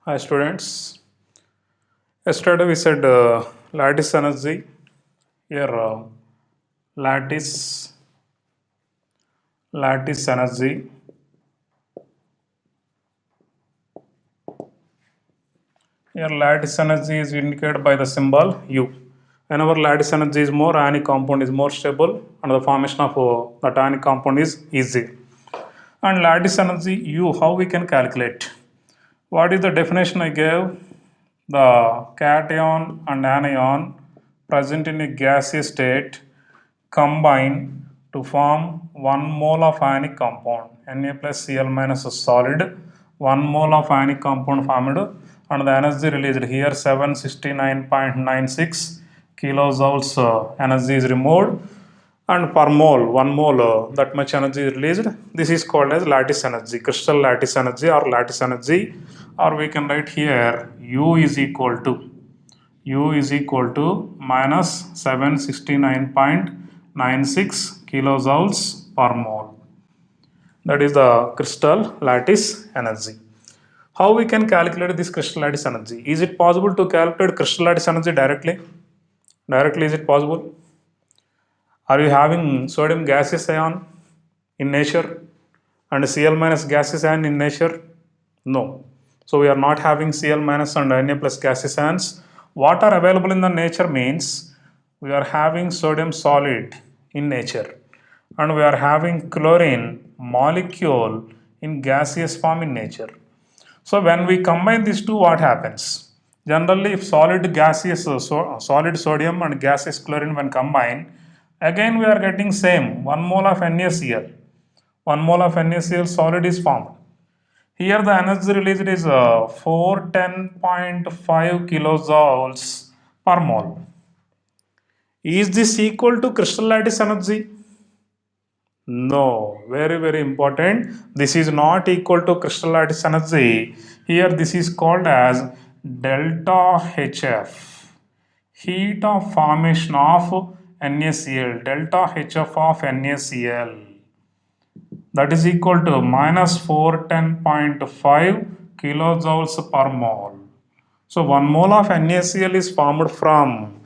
Hi students. Yesterday we said lattice energy. Here lattice energy. Here lattice energy is indicated by the symbol U. Whenever lattice energy is more, ionic compound is more stable, and the formation of that ionic compound is easy. And lattice energy U, how we can calculate? What is the definition I gave? The cation and anion present in a gaseous state combine to form 1 mole of ionic compound. Na plus Cl minus is solid. 1 mole of ionic compound formed and the energy released here 769.96 kilojoules energy is removed, and per mole 1 mole that much energy is released. This is called as lattice energy, crystal lattice energy or lattice energy, or we can write here U is equal to minus 769.96 kilojoules per mole. That is the crystal lattice energy. How we can calculate this crystal lattice energy? Is it possible to calculate crystal lattice energy directly? Directly, is it possible? Are you having sodium gaseous ion in nature and Cl minus gaseous ion in nature? No. So we are not having Cl minus and Na plus gaseous ions. What are available in the nature means we are having sodium solid in nature and we are having chlorine molecule in gaseous form in nature. So when we combine these two, what happens? Generally, if solid gaseous, solid sodium and gaseous chlorine when combined, again we are getting same 1 mole of NaCl. 1 mole of NaCl solid is formed. Here the energy released is 410.5 kilojoules per mole. Is this equal to crystal lattice energy? No, very important. This is not equal to crystal lattice energy. Here this is called as delta HF, heat of formation of NaCl, delta HF of NaCl, that is equal to minus 410.5 kilojoules per mole. So 1 mole of NaCl is formed from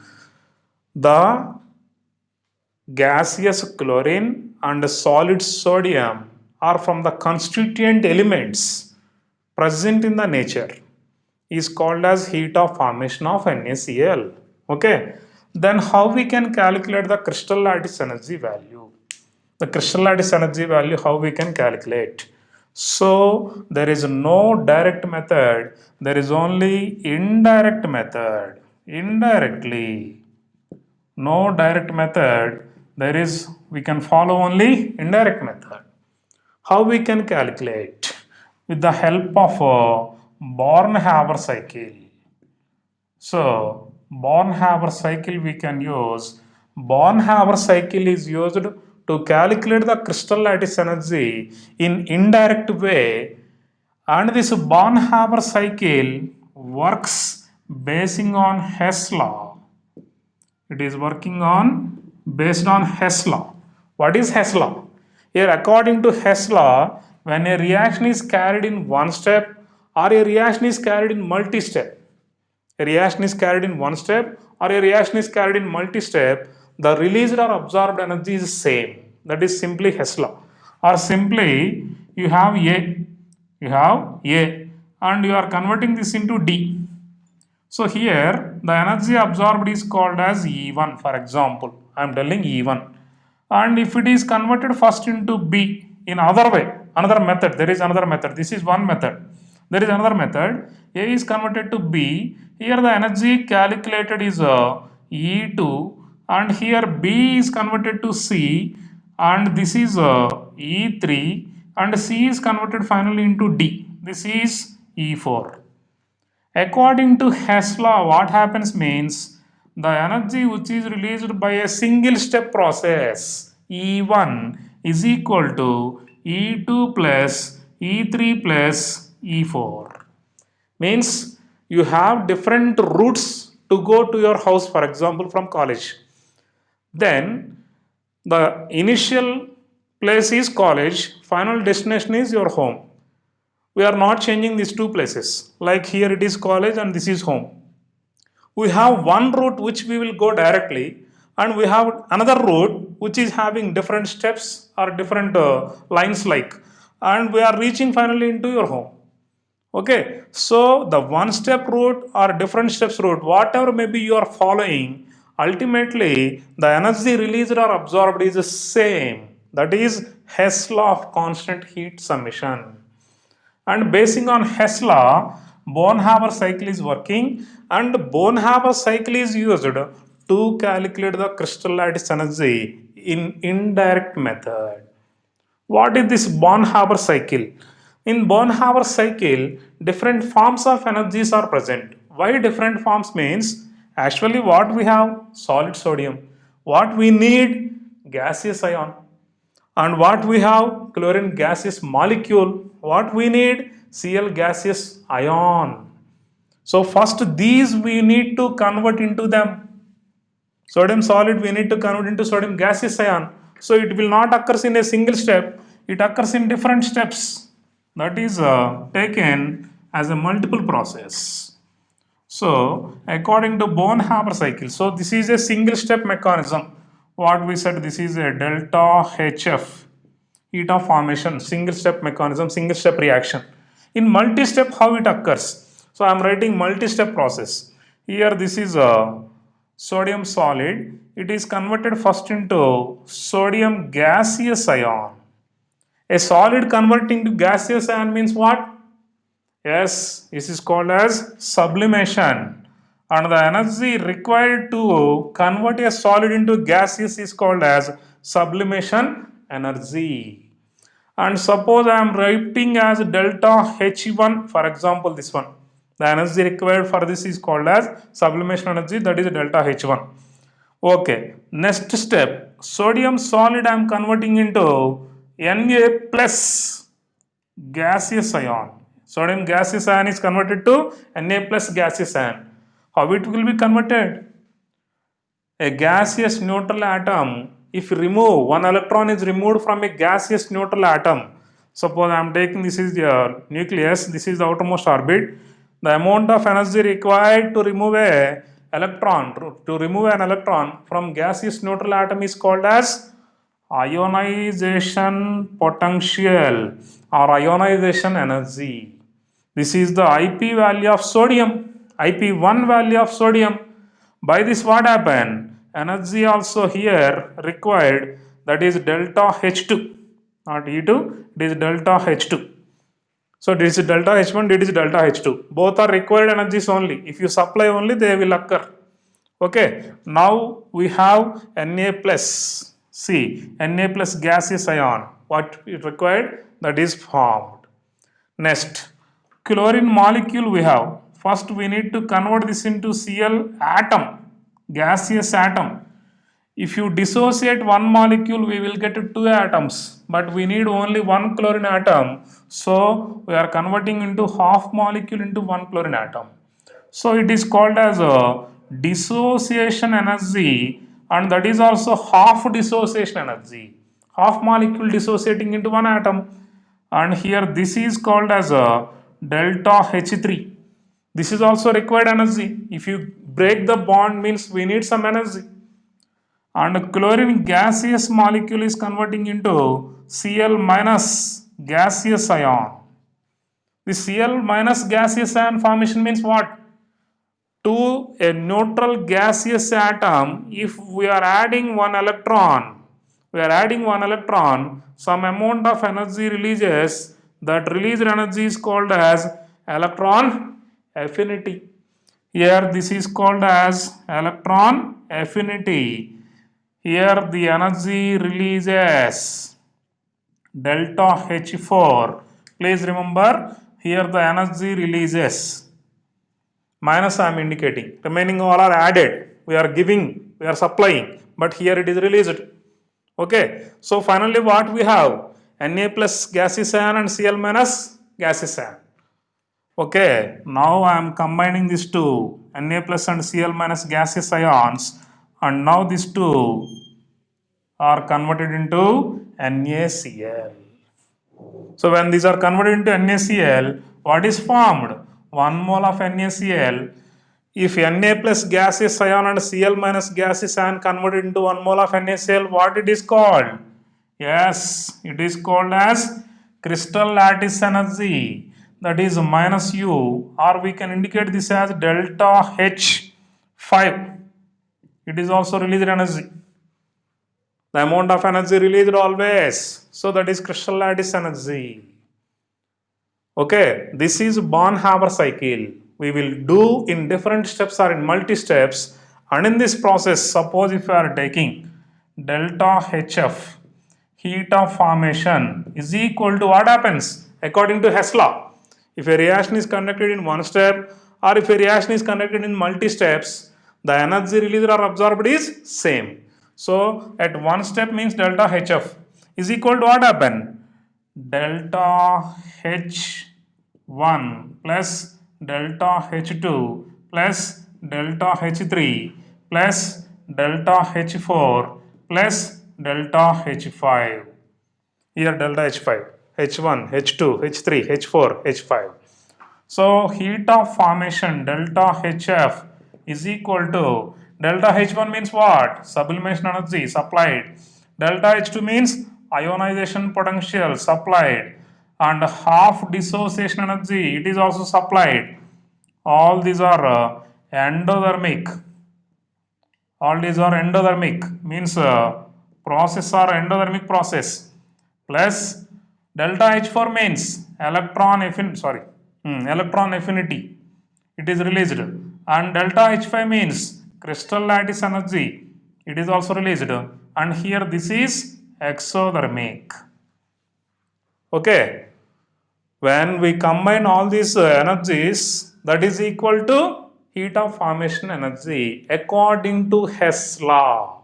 the gaseous chlorine and solid sodium are from the constituent elements present in the nature, is called as heat of formation of NaCl. Okay, then how we can calculate the crystal lattice energy value? The crystal lattice energy value, how we can calculate? So there is no direct method, there is only indirect method. Indirectly, no direct method, there is, we can follow only indirect method. How we can calculate? With the help of Born-Haber cycle. So Born-Haber cycle we can use. Born-Haber cycle is used to calculate the crystal lattice energy in indirect way, and this Born-Haber cycle works basing on Hess law. It is working on based on Hess law. What is Hess law? Here, according to Hess law, when a reaction is carried in one step or a reaction is carried in multi-step, a reaction is carried in one step or a reaction is carried in multi-step, the released or absorbed energy is same. That is simply Hess law. Or simply, you have A, and you are converting this into D. So here the energy absorbed is called as E1, for example. I am telling E1. And if it is converted first into B in other way, another method, there is another method. This is one method. There is another method. A is converted to B. Here the energy calculated is E2, and here B is converted to C, and this is E3, and C is converted finally into D. This is E4. According to Hess law, what happens means the energy which is released by a single step process E1 is equal to E2 plus E3 plus E4. Means you have different routes to go to your house, for example, from college. Then the initial place is college, final destination is your home. We are not changing these two places. Like here it is college and this is home. We have one route which we will go directly, and we have another route which is having different steps or different lines like, and we are reaching finally into your home. Okay, so the one step route or different steps route, whatever maybe you are following, ultimately the energy released or absorbed is the same. That is Hess law of constant heat summation. And basing on Hess law, Born-Haber cycle is working, and Born-Haber cycle is used to calculate the crystal lattice energy in indirect method. What is this Born-Haber cycle? In Born-Haber cycle, different forms of energies are present. Why different forms means? Actually, what we have? Solid sodium. What we need? Gaseous ion. And what we have? Chlorine gaseous molecule. What we need? Cl gaseous ion. So first these we need to convert into them. Sodium solid we need to convert into sodium gaseous ion. So it will not occur in a single step, it occurs in different steps. That is taken as a multiple process. So according to Born-Haber cycle, so this is a single step mechanism. What we said, this is a delta HF, heat of formation, single step mechanism, single step reaction. In multi-step, how it occurs? So I am writing multi-step process. Here this is a sodium solid. It is converted first into sodium gaseous ion. A solid converting to gaseous ion means what? Yes, this is called as sublimation. And the energy required to convert a solid into gaseous is called as sublimation energy. And suppose I am writing as delta H1, for example, this one. The energy required for this is called as sublimation energy, that is delta H1. Okay, next step, sodium solid I am converting into Na plus gaseous ion. Sodium gaseous ion is converted to Na plus gaseous ion. How it will be converted? A gaseous neutral atom, if you remove one electron is removed from a gaseous neutral atom, suppose I am taking this is the nucleus, this is the outermost orbit, the amount of energy required to remove a electron, to remove an electron from gaseous neutral atom is called as ionization potential or ionization energy. This is the IP value of sodium, IP1 value of sodium. By this what happened? Energy also here required, that is delta H2, not E2, it is delta H2. So this is delta H1, this is delta H2. Both are required energies only. If you supply only, they will occur. Okay, now we have Na plus. See, Na plus gaseous ion. What it required? That is formed. Next, chlorine molecule we have. First, we need to convert this into Cl atom, gaseous atom. If you dissociate one molecule, we will get two atoms, but we need only one chlorine atom. So, we are converting into half molecule into one chlorine atom. So, it is called as a dissociation energy, and that is also half dissociation energy. Half molecule dissociating into one atom, and here this is called as a delta H3. This is also required energy. If you break the bond means we need some energy, and chlorine gaseous molecule is converting into Cl minus gaseous ion. The Cl minus gaseous ion formation means what? To a neutral gaseous atom, if we are adding one electron, some amount of energy releases. That released energy is called as electron affinity. Here this is called as electron affinity. Here the energy releases delta H4. Please remember, here the energy releases. Minus I am indicating. Remaining all are added. We are giving, we are supplying, but here it is released. Okay. So finally what we have? Na plus gaseous ion and Cl minus gaseous ion. Okay. Now I am combining these two, Na plus and Cl minus gaseous ions, and now these two are converted into NaCl. So when these are converted into NaCl, what is formed? 1 mole of NaCl. If Na plus gaseous ion and Cl minus gaseous ion converted into 1 mole of NaCl, what it is called? Yes, it is called as crystal lattice energy, that is minus U, or we can indicate this as delta H5. It is also released energy. The amount of energy released always. So that is crystal lattice energy. Okay, this is Born-Haber cycle. We will do in different steps or in multi steps. And in this process, suppose if you are taking delta HF, heat of formation, is equal to what happens? According to Hess law, if a reaction is conducted in one step or if a reaction is conducted in multi steps, the energy released or absorbed is same. So at one step means delta HF is equal to what happen? Delta H1 plus delta H2 plus delta H3 plus delta H4 plus delta H5. Here delta H5, H1, H2, H3, H4, H5. So heat of formation delta HF is equal to delta H1 means what? Sublimation energy supplied. Delta H2 means ionization potential supplied, and half dissociation energy it is also supplied. All these are endothermic. All these are endothermic means process or endothermic process, plus delta H4 means electron affinity, it is released, and delta H5 means crystal lattice energy, it is also released, and here this is exothermic. Okay, when we combine all these energies, that is equal to heat of formation energy according to Hess law.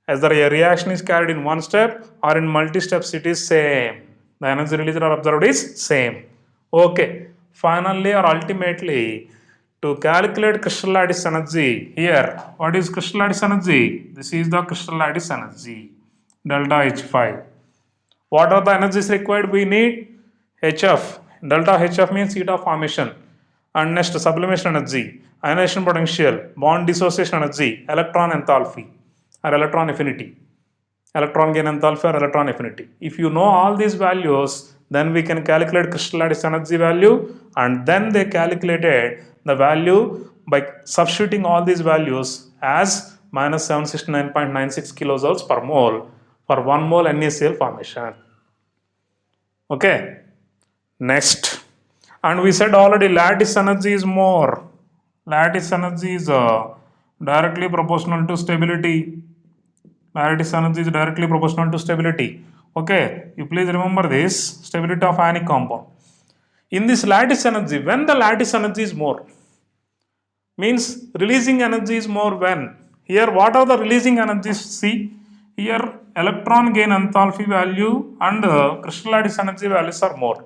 As the reaction is carried in one step or in multi steps, it is same. The energy released or absorbed is same. Okay, finally or ultimately, to calculate crystal lattice energy, here what is crystal lattice energy? This is the crystal lattice energy delta H5. What are the energies required? We need HF. Delta HF means heat of formation. And next, sublimation energy, ionization potential, bond dissociation energy, electron enthalpy or electron affinity, electron gain enthalpy or electron affinity. If you know all these values, then we can calculate crystal lattice energy value, and then they calculated the value by substituting all these values as minus 769.96 kilojoules per mole for 1 mole NaCl formation. Okay, next, and we said already lattice energy is more. Lattice energy is directly proportional to stability. Lattice energy is directly proportional to stability. Okay, you please remember this stability of ionic compound. In this lattice energy, when the lattice energy is more, means releasing energy is more when. Here, what are the releasing energies? See, here electron gain enthalpy value and crystal lattice energy values are more.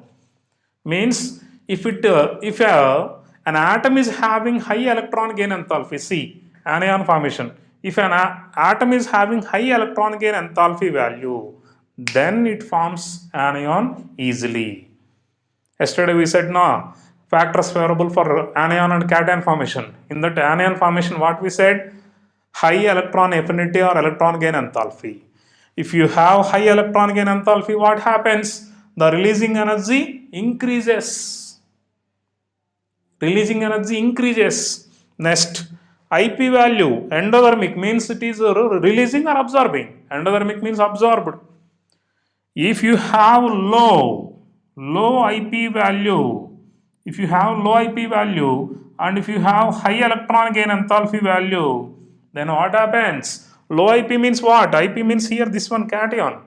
Means if an atom is having high electron gain enthalpy, see anion formation. If an atom is having high electron gain enthalpy value, then it forms anion easily. Yesterday we said no factors favorable for anion and cation formation. In that anion formation, what we said? High electron affinity or electron gain enthalpy. If you have high electron gain enthalpy, what happens? The releasing energy increases. Releasing energy increases. Next, IP value, endothermic means it is releasing or absorbing. Endothermic means absorbed. If you have low IP value, if you have low IP value and if you have high electron gain enthalpy value, then what happens? Low IP means what? IP means here this one cation.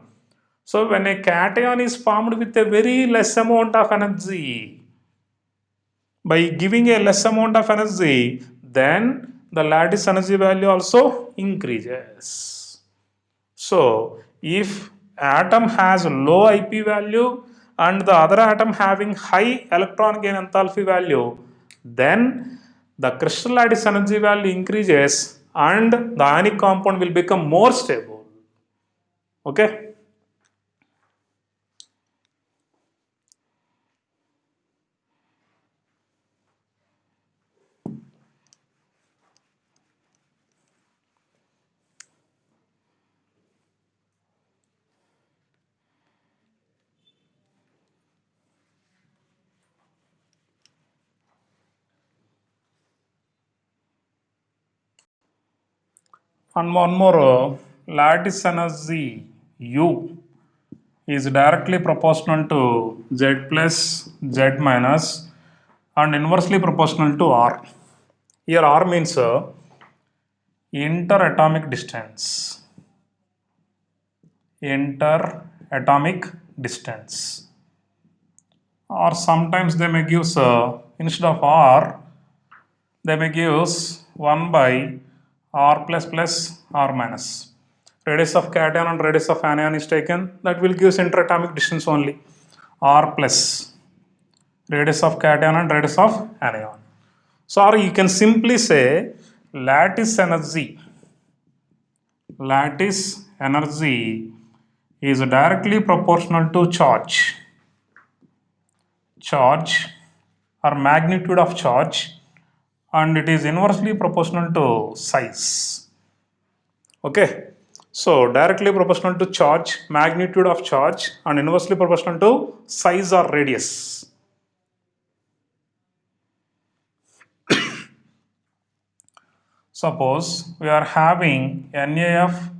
So when a cation is formed with a very less amount of energy, by giving a less amount of energy, then the lattice energy value also increases. So if atom has low IP value and the other atom having high electron gain enthalpy value, then the crystal lattice energy value increases and the ionic compound will become more stable. Okay. And one more, lattice energy U is directly proportional to Z plus Z minus and inversely proportional to R. Here R means interatomic distance. Interatomic distance. Or sometimes they may give instead of R, they may give 1 by R plus plus R minus. Radius of cation and radius of anion is taken, that will give interatomic distance only. R plus radius of cation and radius of anion. So, or you can simply say lattice energy is directly proportional to charge or magnitude of charge, and it is inversely proportional to size. Okay, so directly proportional to charge, magnitude of charge, and inversely proportional to size or radius. Suppose we are having NAF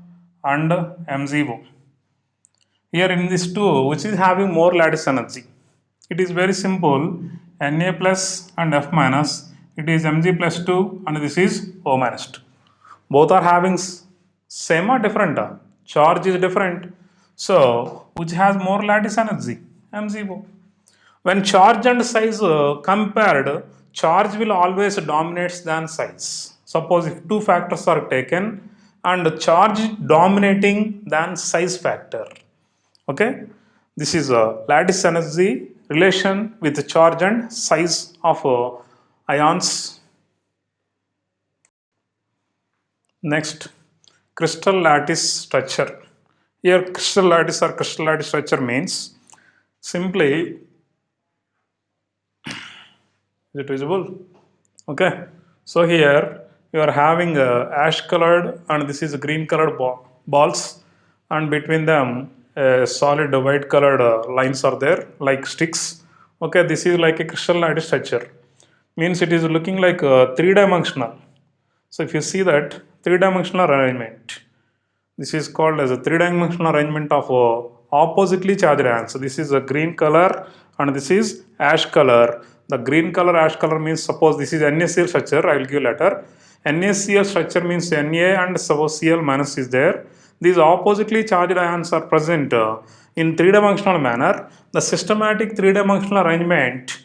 and MZO. Here in this two, which is having more lattice energy? It is very simple. Na plus and F minus. It is Mg plus 2 and this is O minus 2. Both are having same or different? Charge is different. So, which has more lattice energy? MgO. When charge and size compared, charge will always dominates than size. Suppose if two factors are taken and charge dominating than size factor. Okay, this is a lattice energy relation with the charge and size of ions. Next, crystal lattice structure. Here, crystal lattice or crystal lattice structure means simply, is it visible? Okay, so here you are having ash colored and this is green colored balls, and between them solid white colored lines are there like sticks. Okay, this is like a crystal lattice structure, means it is looking like three-dimensional. So if you see that three-dimensional arrangement, this is called as a three-dimensional arrangement of oppositely charged ions. So this is a green color and this is ash color. The green color, ash color means, suppose this is NaCl structure, I will give later. NaCl structure means Na and suppose Cl minus is there. These oppositely charged ions are present in three-dimensional manner. The systematic three-dimensional arrangement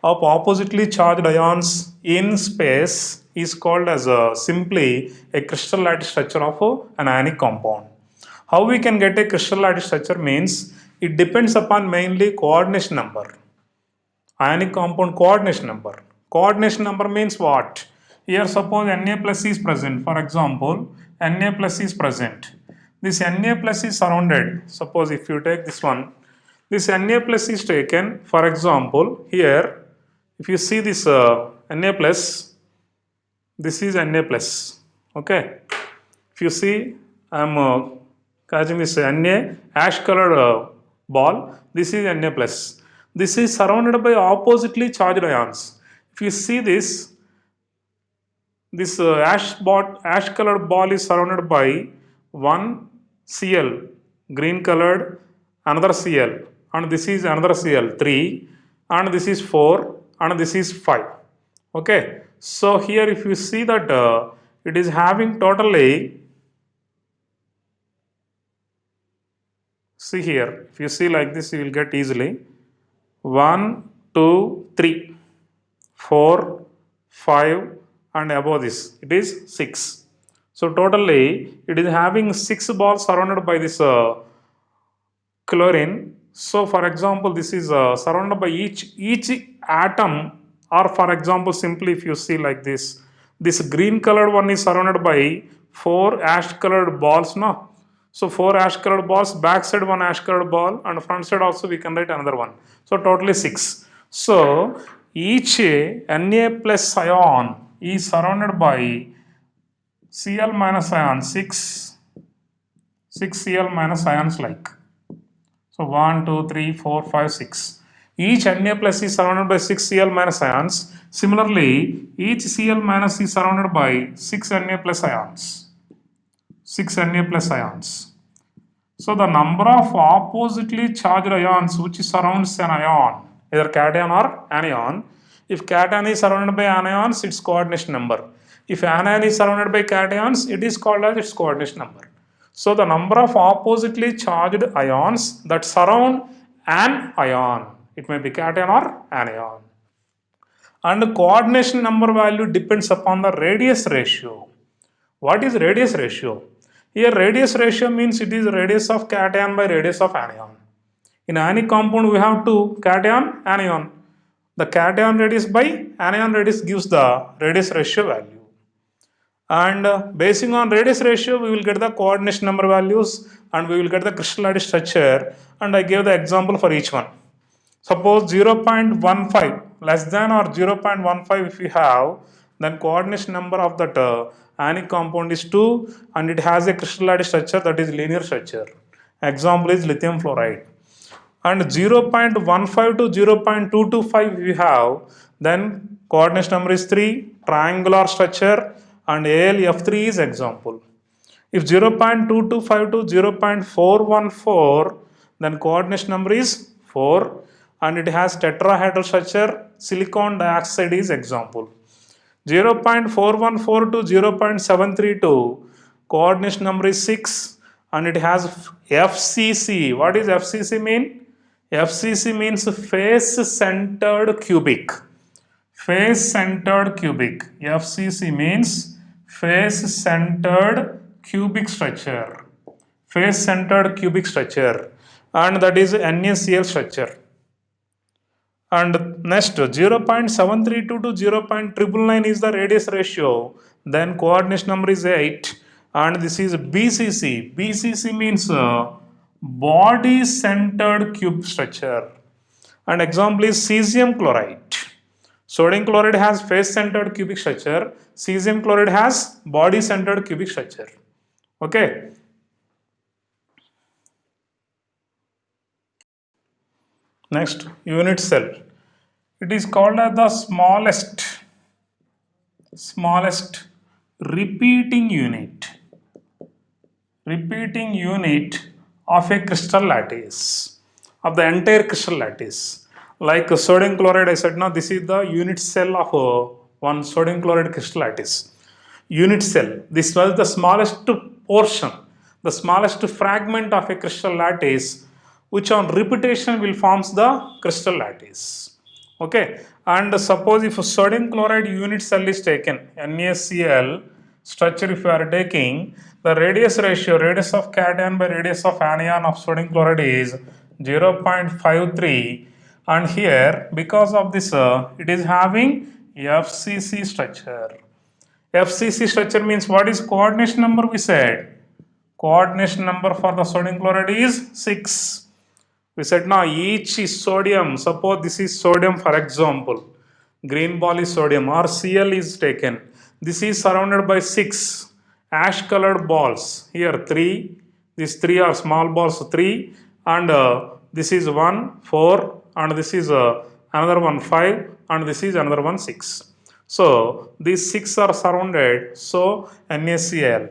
of oppositely charged ions in space is called as simply a crystal lattice structure of an ionic compound. How we can get a crystal lattice structure means it depends upon mainly coordination number. Ionic compound coordination number. Coordination number means what? Here suppose Na plus is present. For example, Na plus is present. This Na plus is surrounded. Suppose if you take this one, this Na plus is taken. For example, here if you see this Na plus, this is Na plus. Okay. If you see, I am catching this Na ash colored ball. This is Na plus. This is surrounded by oppositely charged ions. If you see this, this ash colored ball is surrounded by one Cl, green colored, another Cl, and this is another Cl, 3, and this is 4, and this is 5. Okay, so here if you see that it is having totally, see here, if you see like this, you will get easily 1, 2, 3, 4, 5, and above this, it is 6. So totally, it is having 6 balls surrounded by this chlorine. So for example, this is surrounded by each atom, or for example, simply if you see like this green colored one is surrounded by 4 ash colored balls, no? So 4 ash colored balls, back side 1 ash colored ball, and front side also we can write another one. So totally 6. So each Na plus ion is surrounded by Cl minus ion, 6 Cl minus ions like. So 1, 2, 3, 4, 5, 6. Each Na plus is surrounded by 6 Cl minus ions. Similarly, each Cl minus is surrounded by 6 Na plus ions. 6 Na plus ions. So the number of oppositely charged ions which surrounds an ion, either cation or anion. If cation is surrounded by anions, its coordination number. If anion is surrounded by cations, it is called as its coordination number. So the number of oppositely charged ions that surround an ion, it may be cation or anion. And the coordination number value depends upon the radius ratio. What is radius ratio? Here radius ratio means it is radius of cation by radius of anion. In any compound we have two, cation, anion. The cation radius by anion radius gives the radius ratio value. And basing on radius ratio we will get the coordination number values and we will get the crystal lattice structure, and I gave the example for each one. Suppose 0.15 less than or 0.15 if we have, then coordination number of that ionic compound is 2 and it has a crystal lattice structure, that is linear structure. Example is lithium fluoride. And 0.15 to 0.225 we have, then coordination number is 3, triangular structure, and AlF3 is example. If 0.225 to 0.414, then coordination number is 4 and it has tetrahedral structure, silicon dioxide is example. 0.414 to 0.732, coordination number is 6 and it has FCC. What is FCC mean? FCC means face centered cubic. Face centered cubic. FCC means face centered cubic structure. Face centered cubic structure, and that is NaCl structure. And next 0.732 to 0.999 is the radius ratio, then coordination number is 8, and this is BCC. BCC means body centered cube structure, and example is cesium chloride. Sodium chloride has face centered cubic structure, cesium chloride has body centered cubic structure. Okay. Next, unit cell. It is called as the smallest repeating unit of a crystal lattice, of the entire crystal lattice. Like sodium chloride, I said now this is the unit cell of one sodium chloride crystal lattice. Unit cell, this was the smallest portion, the smallest fragment of a crystal lattice, which on repetition will forms the crystal lattice. Okay, and suppose if sodium chloride unit cell is taken, NaCl structure if you are taking, the radius ratio, radius of cation by radius of anion of sodium chloride is 0.53, and here because of this it is having FCC structure. FCC structure means what is coordination number we said? Coordination number for the sodium chloride is 6. We said now each is sodium, suppose this is sodium for example, green ball is sodium or Cl is taken. This is surrounded by 6 ash colored balls. Here 3, these 3 are small balls 3, and this is 1, 4, and this is another one 5, and this is another one 6. So these 6 are surrounded, so NaCl.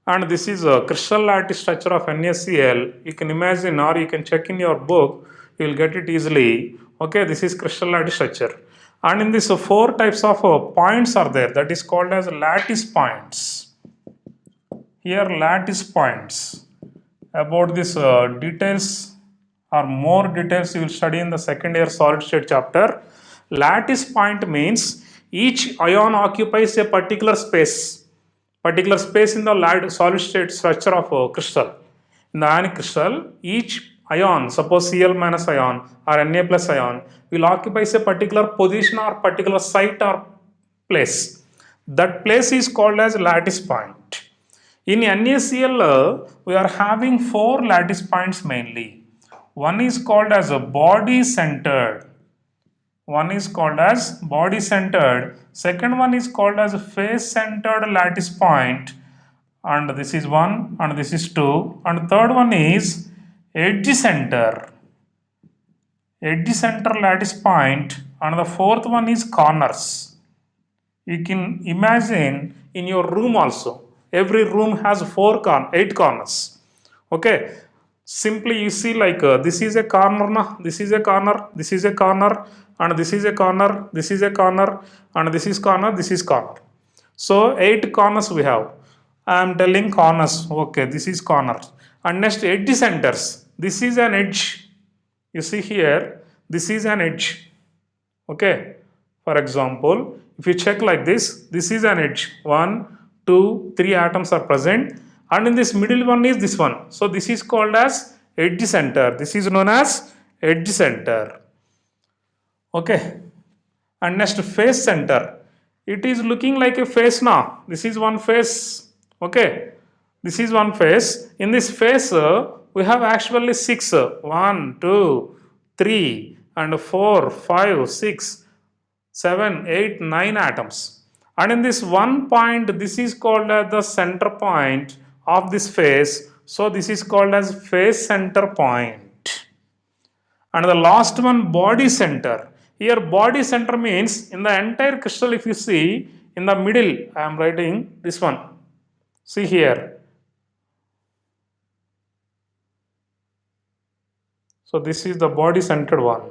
And this is a crystal lattice structure of NaCl. You can imagine or you can check in your book, you will get it easily. Okay, this is crystal lattice structure. And in this 4 types of points are there, that is called as lattice points. Here lattice points. About this details or more details you will study in the second year solid state chapter. Lattice point means each ion occupies a particular space in the solid state structure of a crystal. In the ionic crystal, each ion, suppose Cl minus ion or Na plus ion, will occupy a particular position or particular site or place. That place is called as lattice point. In NaCl, we are having 4 lattice points mainly. One is called as a body centered. Second one is called as a face centered lattice point, and this is 1 and this is 2, and third one is edge center lattice point, and the fourth one is corners. You can imagine in your room also, Every room has 8 corners. Okay, simply you see like this is a corner, this is a corner, this is a corner, and this is a corner, this is a corner, and this is corner, this is corner. So 8 corners we have. I am telling corners. Okay, this is corner. And next edge centers. This is an edge. You see here, this is an edge. Okay. For example, if you check like this is an edge. 1, 2, 3 atoms are present. And in this middle one is this one. So this is called as edge center. This is known as edge center. Okay. And next face center. It is looking like a face now. This is one face. Okay. This is one face. In this face, we have actually 6. 1, 2, 3, and 4, 5, 6, 7, 8, 9 atoms. And in this one point, this is called as the center point of this face. So this is called as face center point. And the last one, body center. Here body center means in the entire crystal, if you see in the middle, I am writing this one. See here. So this is the body centered one.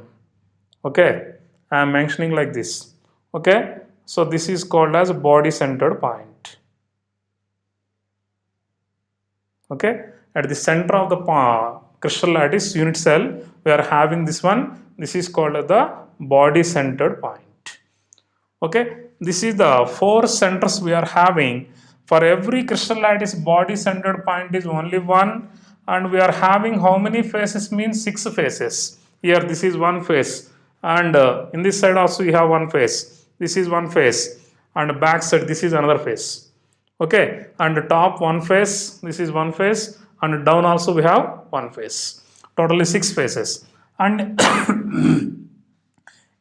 Okay, I am mentioning like this. Okay, so this is called as body centered point. Okay, at the center of the crystal lattice unit cell, we are having this one. This is called as the body centered point. Okay, this is the 4 centers we are having. For every crystal lattice, body centered point is only one, and we are having how many faces means 6 faces. Here this is one face, and in this side also we have one face. This is one face, and back side this is another face. Okay, and the top one face, this is one face, and down also we have one face. Totally 6 faces. And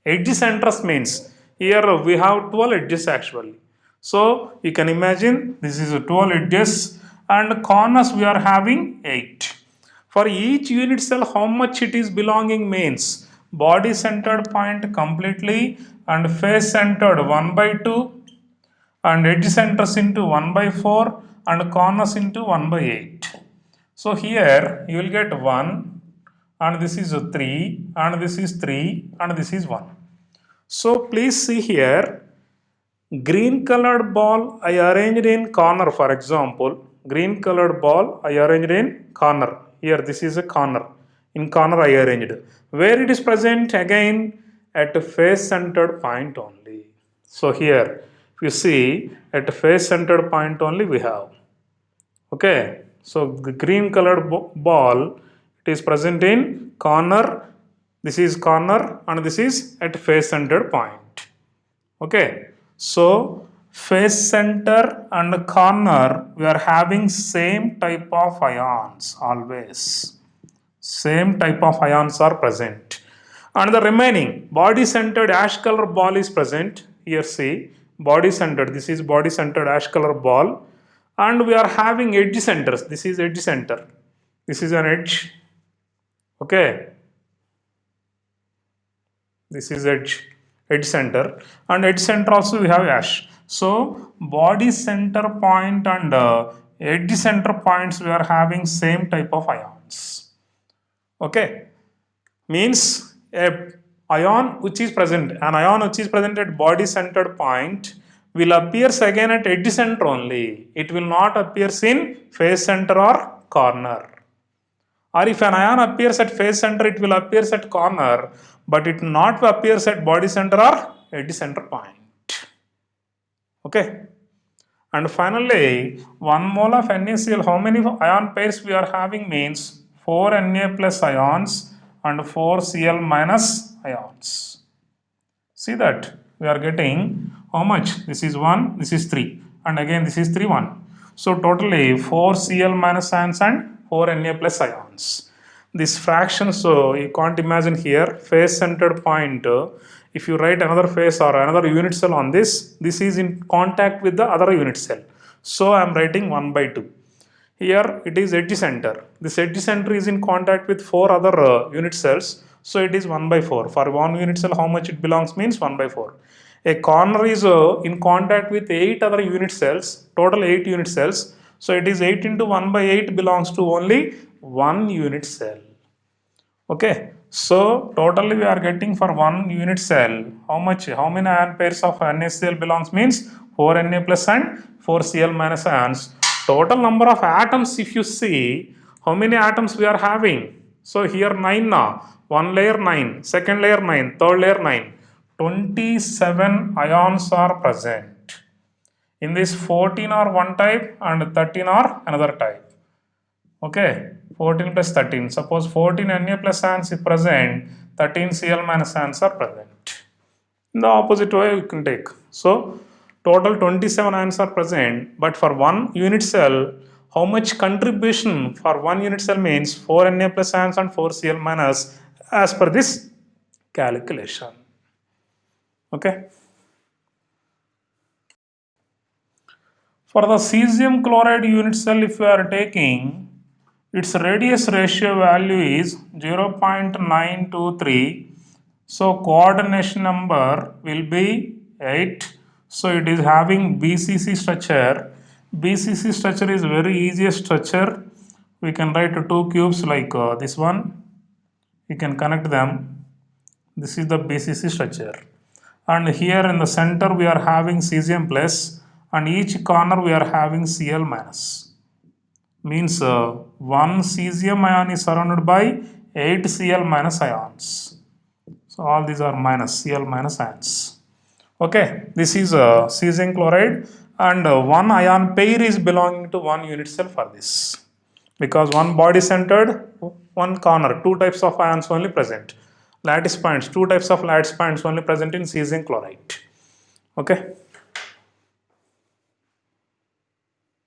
edge centers means here we have 12 edges actually. So you can imagine this is 12 edges, and corners we are having 8. For each unit cell, how much it is belonging means body centered point completely, and face centered 1 by 2, and edge centers into 1 by 4, and corners into 1 by 8. So here you will get 1, and this is 3, and this is 3, and this is 1. So please see here, green colored ball I arranged in corner. For example, green colored ball I arranged in corner. Here this is a corner. In corner I arranged. Where it is present? Again at a face centered point only. So here if you see at a face centered point only we have. Okay. So the green colored ball, it is present in corner. This is corner, and this is at face centered point. Okay. So face center and corner, we are having same type of ions always. Same type of ions are present. And the remaining body centered ash color ball is present. Here see, body centered, this is body centered ash color ball. And we are having edge centers. This is edge center. This is an edge. Okay. This is edge center, and edge center also we have ash. So body center point and edge center points we are having same type of ions. Okay, means a ion which is present, an ion which is present at body centered point will appears again at edge center only. It will not appears in face center or corner. Or if an ion appears at face center, it will appears at corner, but it not appears at body center or edge center point. Okay. And finally, 1 mole of NaCl, how many ion pairs we are having means 4 Na plus ions and 4 Cl minus ions. See that we are getting how much? This is 1, this is 3, and again this is 3, 1. So totally 4 Cl minus ions and 4 Na plus ions. This fraction, so you can't imagine here, face centered point. If you write another face or another unit cell on this is in contact with the other unit cell. So I am writing 1 by 2. Here it is edge center. This edge center is in contact with 4 other unit cells. So it is 1 by 4. For one unit cell, how much it belongs means 1 by 4. A corner is in contact with 8 other unit cells, total 8 unit cells. So it is 8 into 1 by 8 belongs to only 1 unit cell. Okay, so totally we are getting for 1 unit cell how much, how many ion pairs of NaCl belongs means 4 Na plus and 4 Cl minus ions. Total number of atoms, if you see how many atoms we are having, so here 9 now, one layer 9, second layer 9, third layer 9, 27 ions are present. In this 14 are one type and 13 are another type. Okay, 14 plus 13. Suppose 14 Na plus ions is present, 13 Cl minus ions are present. In the opposite way, you can take. So, total 27 ions are present, but for one unit cell, how much contribution for one unit cell means 4 Na plus ions and 4 Cl minus as per this calculation. Okay. For the cesium chloride unit cell, if you are taking, its radius ratio value is 0.923. So coordination number will be 8. So it is having BCC structure. BCC structure is very easiest structure. We can write two cubes like this one. You can connect them. This is the BCC structure. And here in the center we are having cesium plus, and each corner we are having Cl minus. Means one cesium ion is surrounded by 8 Cl minus ions. So all these are minus, Cl minus ions. Okay, this is cesium chloride, and one ion pair is belonging to one unit cell for this. Because one body centered, one corner, two types of ions only present. Lattice points, two types of lattice points only present in cesium chloride. Okay.